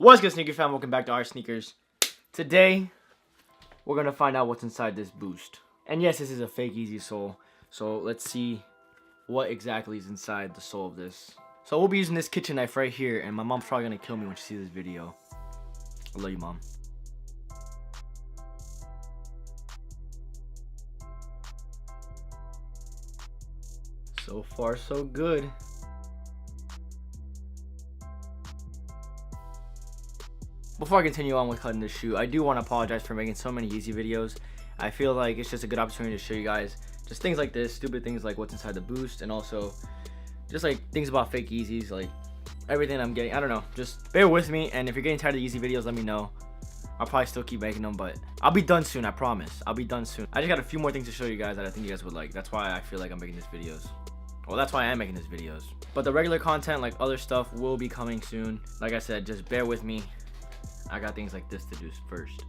What's good, sneaker fam? Welcome back to our sneakers. Today, we're gonna find out what's inside this Boost. And yes, this is a fake Yeezy sole. So let's see what exactly is inside the sole of this. So we'll be using this kitchen knife right here, and my mom's probably gonna kill me when she sees this video. I love you, Mom. So far, so good. Before I continue on with cutting this shoe, I do want to apologize for making so many Yeezy videos. I feel like it's just a good opportunity to show you guys just things like this, stupid things like what's inside the Boost, and also just like things about fake Yeezys, like everything I'm getting. I don't know, just bear with me, and if you're getting tired of Yeezy videos, let me know. I'll probably still keep making them, but I'll be done soon, I promise. I'll be done soon. I just got a few more things to show you guys that I think you guys would like. That's why I feel like I'm making these videos. Well, that's why I am making these videos. But the regular content, like other stuff, will be coming soon. Like I said, just bear with me. I got things like this to do first.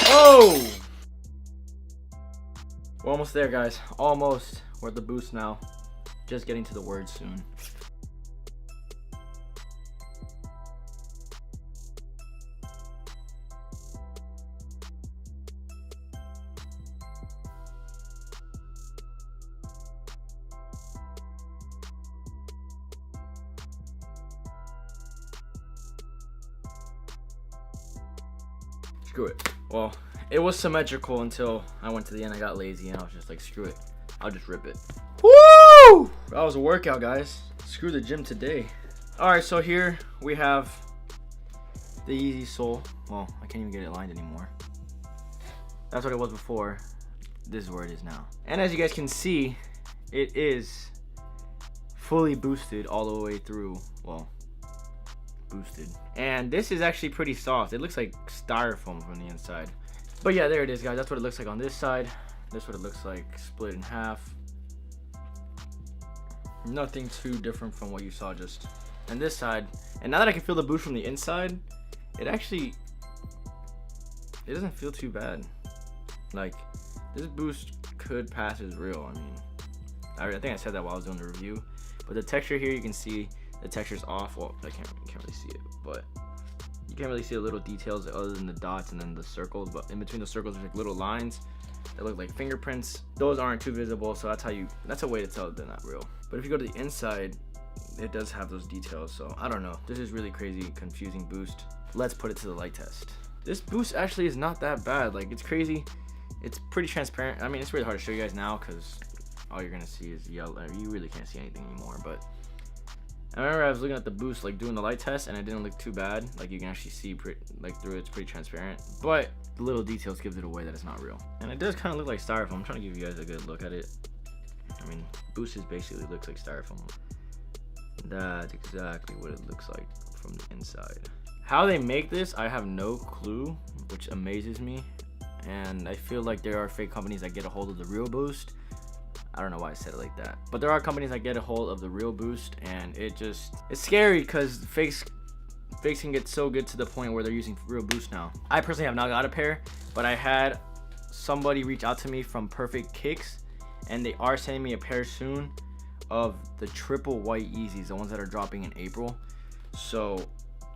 Oh! We're almost there, guys. Almost. We're at the Boost now. Just getting to the words soon. Screw it. Well, it was symmetrical until I went to the end. I got lazy and I was just like, screw it. I'll just rip it. Woo! That was a workout, guys. Screw the gym today. Alright, so here we have the Yeezy sole. Well, I can't even get it lined anymore. That's what it was before. This is where it is now. And as you guys can see, it is fully boosted all the way through. Well, boosted. And this is actually pretty soft. It looks like styrofoam from the inside. But yeah, there it is, guys. That's what it looks like on this side. This is what it looks like split in half. Nothing too different from what you saw just on this side. And now that I can feel the boost from the inside, it doesn't feel too bad. Like, this boost could pass as real. I mean, I think I said that while I was doing the review. But the texture here, you can see the texture's off. Well, you can't really see it, but you can't really see the little details other than the dots and then the circles. But in between the circles, there's like little lines that look like fingerprints. Those aren't too visible, so that's a way to tell they're not real. But if you go to the inside, it does have those details. So I don't know. This is really crazy, confusing Boost. Let's put it to the light test. This Boost actually is not that bad. Like, it's crazy. It's pretty transparent. I mean, it's really hard to show you guys now because all you're gonna see is yellow. You really can't see anything anymore, but I remember I was looking at the Boost, like doing the light test, and it didn't look too bad. Like, you can actually see through it's pretty transparent. But the little details gives it away that it's not real. And it does kind of look like styrofoam. I'm trying to give you guys a good look at it. I mean, Boost is basically looks like styrofoam. That's exactly what it looks like from the inside. How they make this, I have no clue, which amazes me. And I feel like there are fake companies that get a hold of the real Boost. I don't know why I said it like that, but there are companies that get a hold of the real Boost, and it's scary because fakes can get so good to the point where they're using real Boost now. I personally have not got a pair, but I had somebody reach out to me from Perfect Kicks, and they are sending me a pair soon of the triple white Yeezys, the ones that are dropping in April. So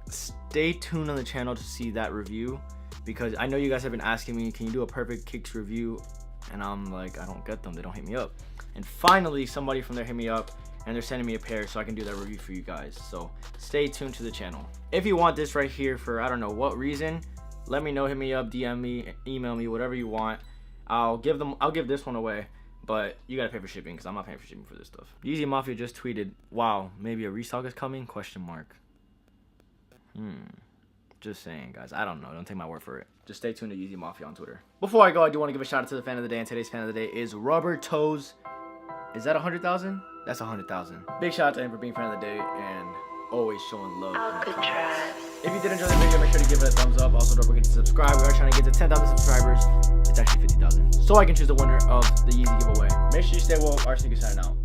stay tuned on the channel to see that review, because I know you guys have been asking me, can you do a Perfect Kicks review? And I'm like, I don't get them, they don't hit me up. And finally somebody from there hit me up, and they're sending me a pair so I can do that review for you guys. So stay tuned to the channel. If you want this right here for I don't know what reason, let me know. Hit me up, DM me, email me, whatever you want. I'll give this one away, but you gotta pay for shipping because I'm not paying for shipping for this stuff. Yeezy Mafia just tweeted, wow, maybe a restock is coming, ? Just saying, guys. I don't know. Don't take my word for it. Just stay tuned to Yeezy Mafia on Twitter. Before I go, I do want to give a shout out to the fan of the day, and today's fan of the day is Rubber Toes. Is that 100,000? That's 100,000. Big shout out to him for being fan of the day and always showing love. If you did enjoy the video, make sure to give it a thumbs up. Also, don't forget to subscribe. We are trying to get to 10,000 subscribers. It's actually 50,000. So I can choose the winner of the Yeezy giveaway. Make sure you stay woke. Our sneakers signing out.